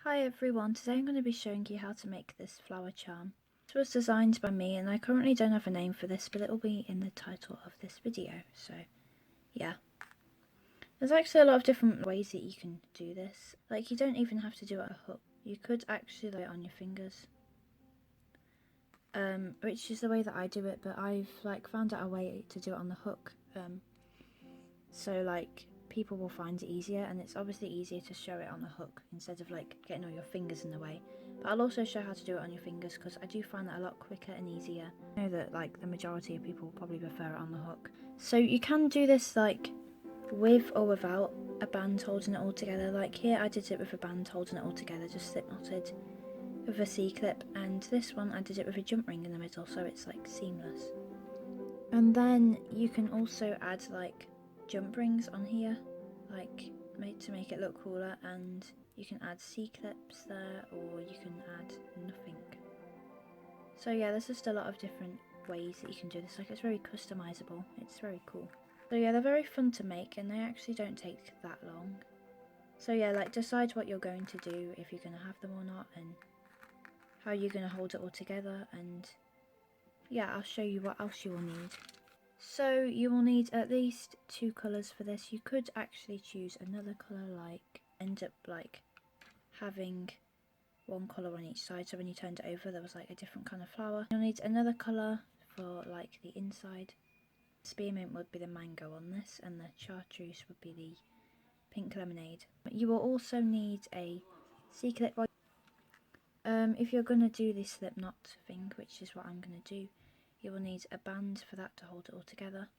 Hi everyone, today I'm going to be showing you how to make this flower charm. This was designed by me and I currently don't have a name for this, but it will be in the title of this video, so yeah. There's actually a lot of different ways that you can do this. Like, you don't even have to do it a hook. You could actually lay it on your fingers. Which is the way that I do it, but I've found out a way to do it on the hook. So people will find it easier, and it's obviously easier to show it on a hook instead of getting all your fingers in the way. But I'll also show how to do it on your fingers because I do find that a lot quicker and easier. I know that the majority of people probably prefer it on the hook. So you can do this with or without a band holding it all together. Like here I did it with a band holding it all together, just slip knotted with a C-clip, and this one I did it with a jump ring in the middle, so it's seamless. And then you can also add jump rings on here, to make it look cooler, and you can add C-clips there, or you can add nothing. So yeah, there's just a lot of different ways that you can do this. It's very customizable. It's very cool. So yeah, they're very fun to make, and they actually don't take that long. So yeah, decide what you're going to do, if you're going to have them or not, and how you're going to hold it all together, and yeah, I'll show you what else you will need. So you will need at least 2 colours for this. You could actually choose another colour, end up having one colour on each side, so when you turned it over there was a different kind of flower. You'll need another colour for the inside. Spearmint would be the mango on this, and the chartreuse would be the pink lemonade. You will also need a C-clip. If you're going to do the slip knot thing, which is what I'm going to do, you will need a band for that to hold it all together.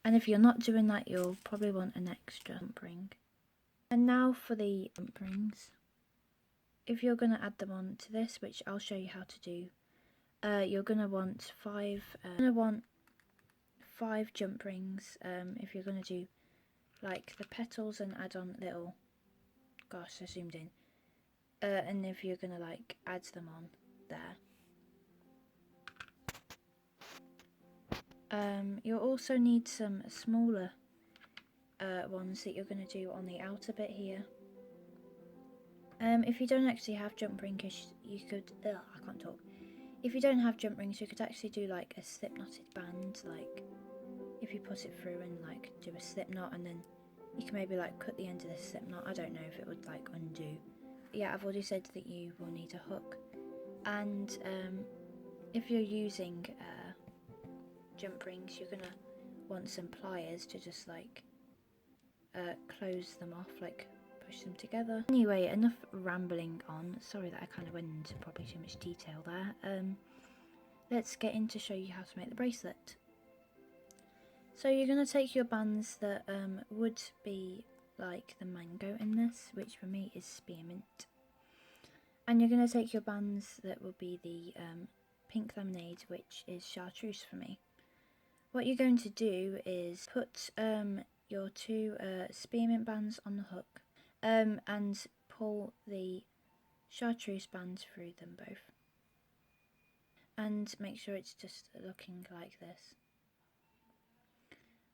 And if you're not doing that, you'll probably want an extra jump ring. And now for the jump rings. If you're going to add them on to this, which I'll show you how to do, you're going to want 5 jump rings. If you're going to do the petals and add on little, gosh, I zoomed in. And if you're going to add them on there. You'll also need some smaller ones that you're going to do on the outer bit here. If you don't actually have jump rings, you could, I can't talk. If you don't have jump rings, you could actually do a slip knotted band, if you put it through and do a slip knot, and then you can maybe cut the end of the slip knot. I don't know if it would undo. Yeah, I've already said that you will need a hook, and if you're using jump rings, you're gonna want some pliers to just close them off, push them together. Anyway, enough rambling on. Sorry that I kind of went into probably too much detail there. Let's get in to show you how to make the bracelet. So you're going to take your bands that would be the mango in this, which for me is spearmint. And you're going to take your bands that will be the pink lemonade, which is chartreuse for me. What you're going to do is put your 2 spearmint bands on the hook, and pull the chartreuse bands through them both, and make sure it's just looking like this.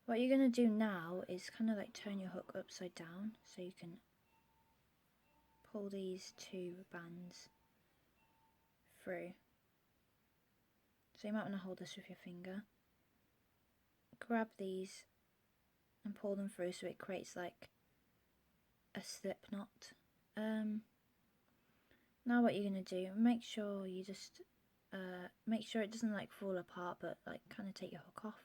What you're going to do now is kind of turn your hook upside down, so you can pull these 2 bands through. So you might want to hold this with your finger, grab these and pull them through so it creates a slip knot. Now what you're going to do, make sure you just make sure it doesn't fall apart, but kind of take your hook off.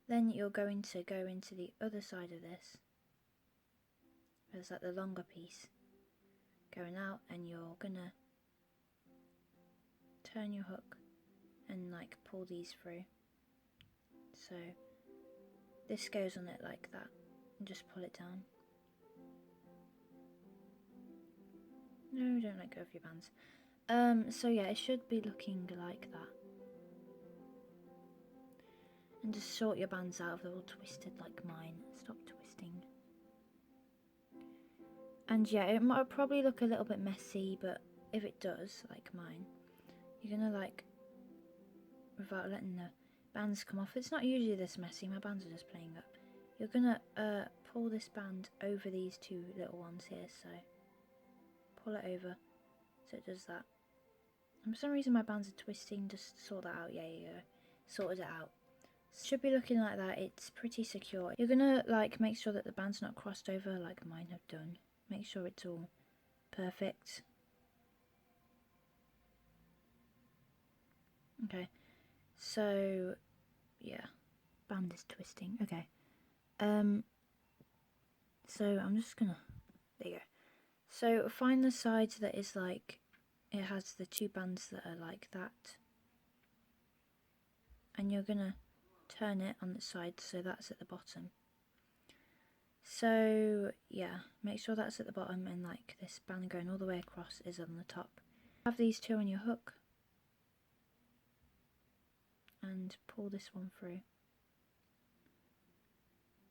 Then you're going to go into the other side of this. There's the longer piece going out, and you're gonna turn your hook and pull these through. So this goes on it like that, and just pull it down. No, don't let go of your bands. So yeah, it should be looking like that. And just sort your bands out if they're all twisted like mine. Stop twisting. And yeah, it might probably look a little bit messy, but if it does, like mine, you're gonna without letting the bands come off. It's not usually this messy, my bands are just playing up. You're gonna pull this band over these 2 little ones here, so pull it over so it does that. And for some reason my bands are twisting. Just sort that out. Yeah, sorted it out. Should be looking like that. It's pretty secure. You're gonna like make sure that the band's not crossed over like mine have done. Make sure it's all perfect. Okay, so yeah, band is twisting. Okay, so I'm just gonna, there you go. So find the side that is like, it has the two bands that are like that, and you're gonna turn it on the side so that's at the bottom. So yeah, make sure that's at the bottom, and like this band going all the way across is on the top. Have these two on your hook and pull this one through,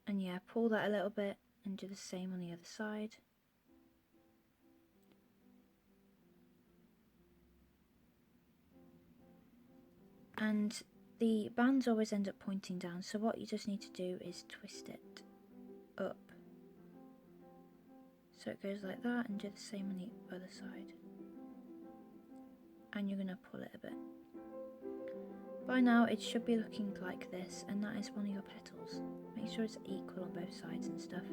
and yeah, pull that a little bit and do the same on the other side. And the bands always end up pointing down, so what you just need to do is twist it up so it goes like that, and do the same on the other side. And you're going to pull it a bit. By now it should be looking like this, and that is one of your petals. Make sure it's equal on both sides and stuff.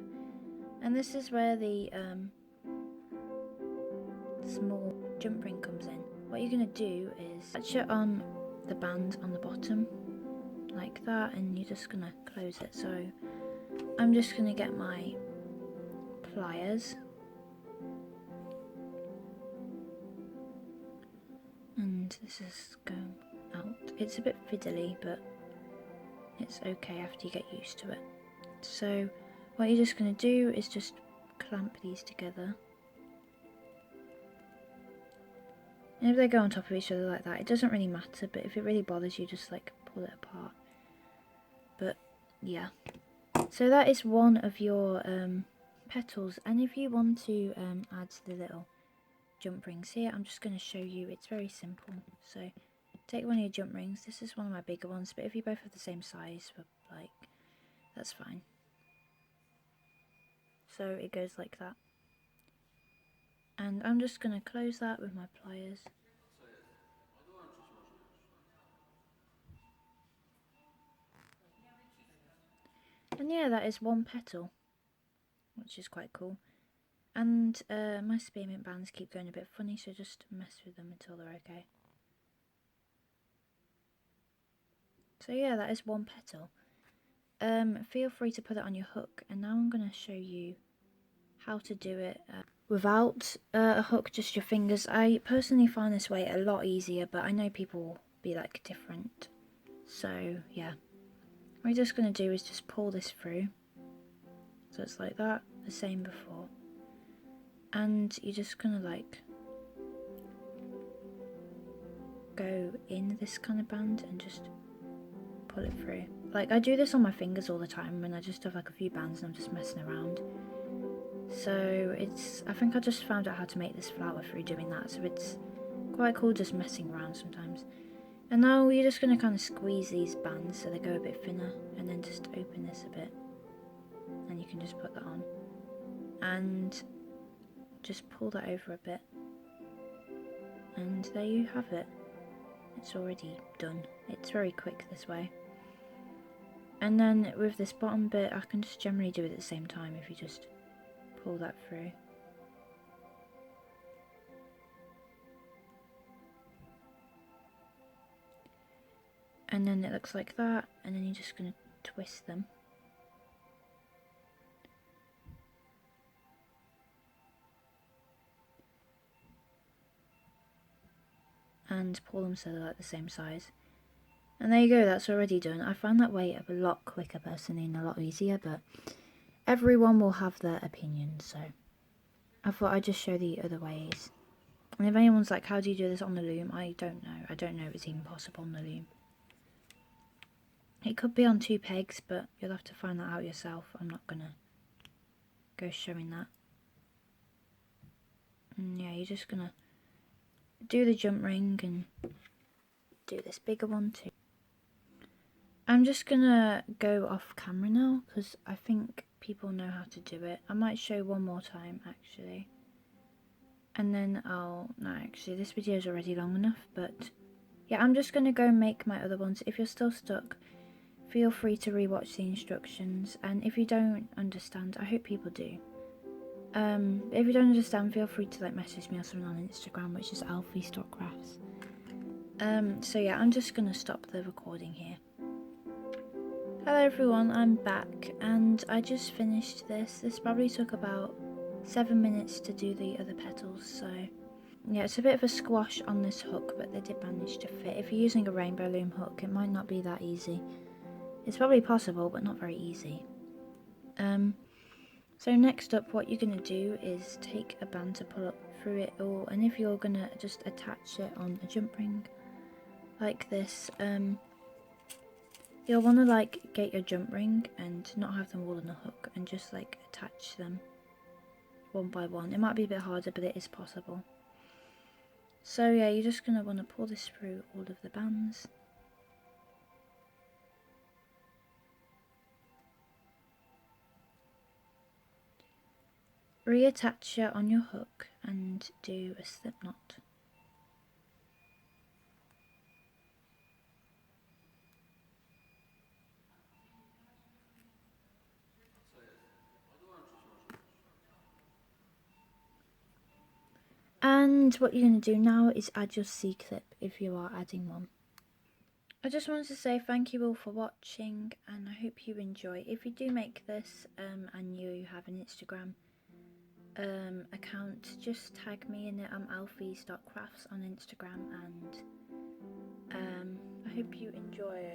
And this is where the small jump ring comes in. What you're going to do is attach it on the band on the bottom like that, and you're just going to close it. So I'm just going to get my pliers and this is going out. It's a bit fiddly, but it's okay after you get used to it. So what you're just going to do is just clamp these together, and if they go on top of each other like that, it doesn't really matter, but if it really bothers you, just like pull it apart. But yeah, so that is one of your petals. And if you want to add the little jump rings here, I'm just going to show you. It's very simple. So take one of your jump rings. This is one of my bigger ones, but if you both have the same size, like, that's fine. So it goes like that, and I'm just going to close that with my pliers. And yeah, that is one petal, which is quite cool. And my spearmint bands keep going a bit funny, so just mess with them until they're okay. So yeah, that is one petal. Feel free to put it on your hook, and now I'm going to show you how to do it without a hook, just your fingers. I personally find this way a lot easier, but I know people will be like different. So yeah, what you're just going to do is just pull this through, so it's like that, the same before, and you're just going to like go in this kind of band and just pull it through. Like, I do this on my fingers all the time when I just have like a few bands and I'm just messing around. So I think I just found out how to make this flower through doing that, so it's quite cool just messing around sometimes. And now you're just going to kind of squeeze these bands so they go a bit thinner, and then just open this a bit, and you can just put that on and just pull that over a bit, and there you have it. It's already done. It's very quick this way. And then with this bottom bit, I can just generally do it at the same time if you just pull that through. And then it looks like that, and then you're just going to twist them. And pull them so they're like the same size. And there you go, that's already done. I find that way a lot quicker personally and a lot easier, but everyone will have their opinion, so I thought I'd just show the other ways. And if anyone's like, how do you do this on the loom? I don't know. I don't know if it's even possible on the loom. It could be on 2 pegs, but you'll have to find that out yourself. I'm not going to go showing that. And yeah, you're just going to do the jump ring and do this bigger one too. I'm just gonna go off camera now because I think people know how to do it. I might show one more time actually. And then no, actually this video is already long enough, but yeah, I'm just going to go make my other ones. If you're still stuck, feel free to rewatch the instructions, and if you don't understand, I hope people do. If you don't understand, feel free to like message me or something on Instagram, which is alfie.crafts. So yeah, I'm just gonna stop the recording here. Hello everyone, I'm back, and I just finished this. This probably took about 7 minutes to do the other petals, so yeah, it's a bit of a squash on this hook, but they did manage to fit. If you're using a rainbow loom hook, it might not be that easy. It's probably possible, but not very easy. So next up, what you're going to do is take a band to pull up through it all, and if you're going to just attach it on a jump ring like this, you'll want to like get your jump ring and not have them all on a hook, and just like attach them one by one. It might be a bit harder, but it is possible. So yeah, you're just going to want to pull this through all of the bands. Reattach it on your hook and do a slip knot. And what you're going to do now is add your C-clip if you are adding one. I just wanted to say thank you all for watching, and I hope you enjoy. If you do make this and you have an Instagram account, just tag me in it. I'm alfies.crafts on Instagram, and I hope you enjoy.